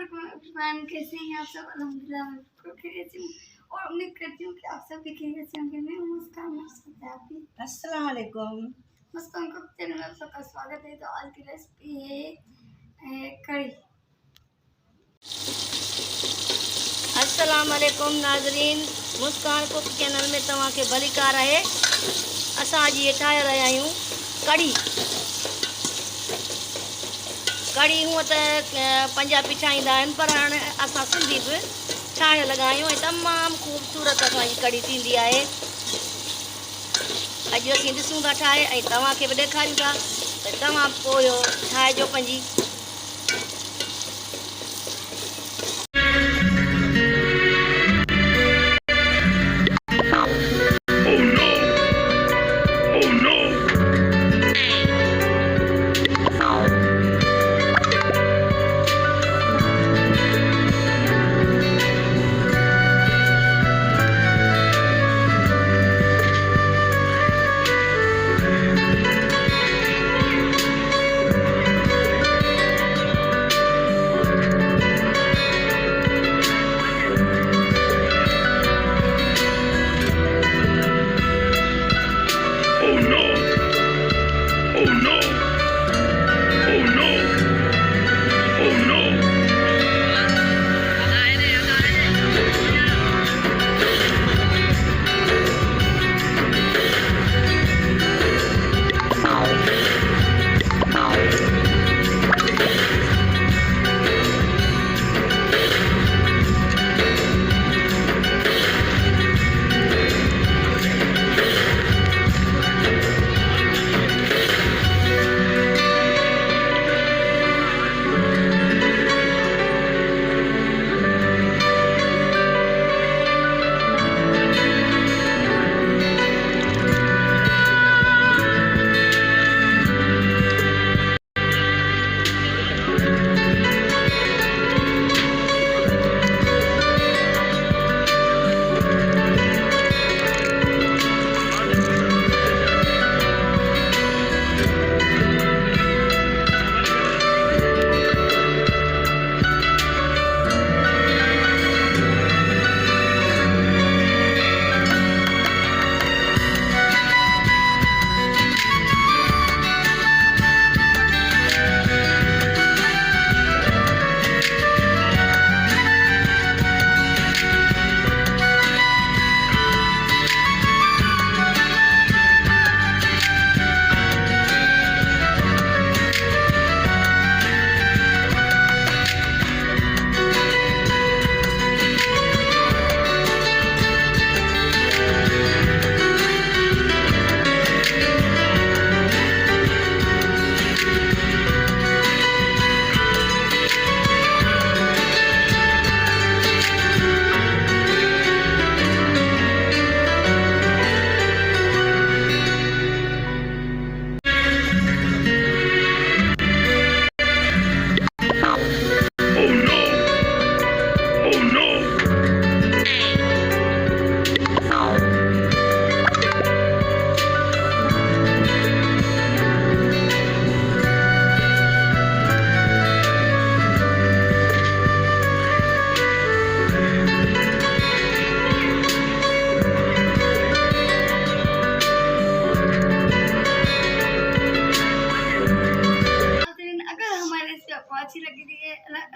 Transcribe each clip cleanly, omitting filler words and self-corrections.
Everyone, कैसे हैं आप सब? अल्हम्दुलिल्लाह मैं बिल्कुल खैरियत से हूँ और उम्मीद करती हूँ कि आप सब भी खैरियत से होंगे। मैं हूँ मुस्कान, मेरे साथ है आप भी। अस्सलाम वालेकुम। मुस्कान को चैनल में आप सबका स्वागत है। तो आज की रेसिपी है करी। अस्सलाम वालेकुम नाज़रीन, मुस्कान कुक चैनल में तव्हांखे भली कार आहे। असां अॼु इहे ठाहे रहिया आहियूं कढ़ी। कढ़ी हूअं त पंजाबी ठाहींदा आहिनि, पर हाणे असां सिंधी बि ठाहिण लॻा आहियूं ऐं तमामु ख़ूबसूरत असांजी कढ़ी थींदी आहे। अॼु असीं ॾिसूं था ठाहे ऐं तव्हांखे बि ॾेखारियूं था त तव्हां पोइ इहो ठाहिजो पंहिंजी।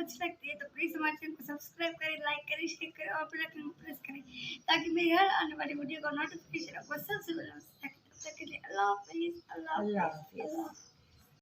अच्छी लगती है तो प्लीज़ हमारे चैनल को सब्सक्राइब करें, लाइक करें, शेयर करें और बेल आइकन को प्रेस करें ताकि मेरी हर आने वाली वीडियो का नोटिफिकेशन आपको सबसे पहले मिल सके। तब तक के लिए अल्लाह हाफिज़।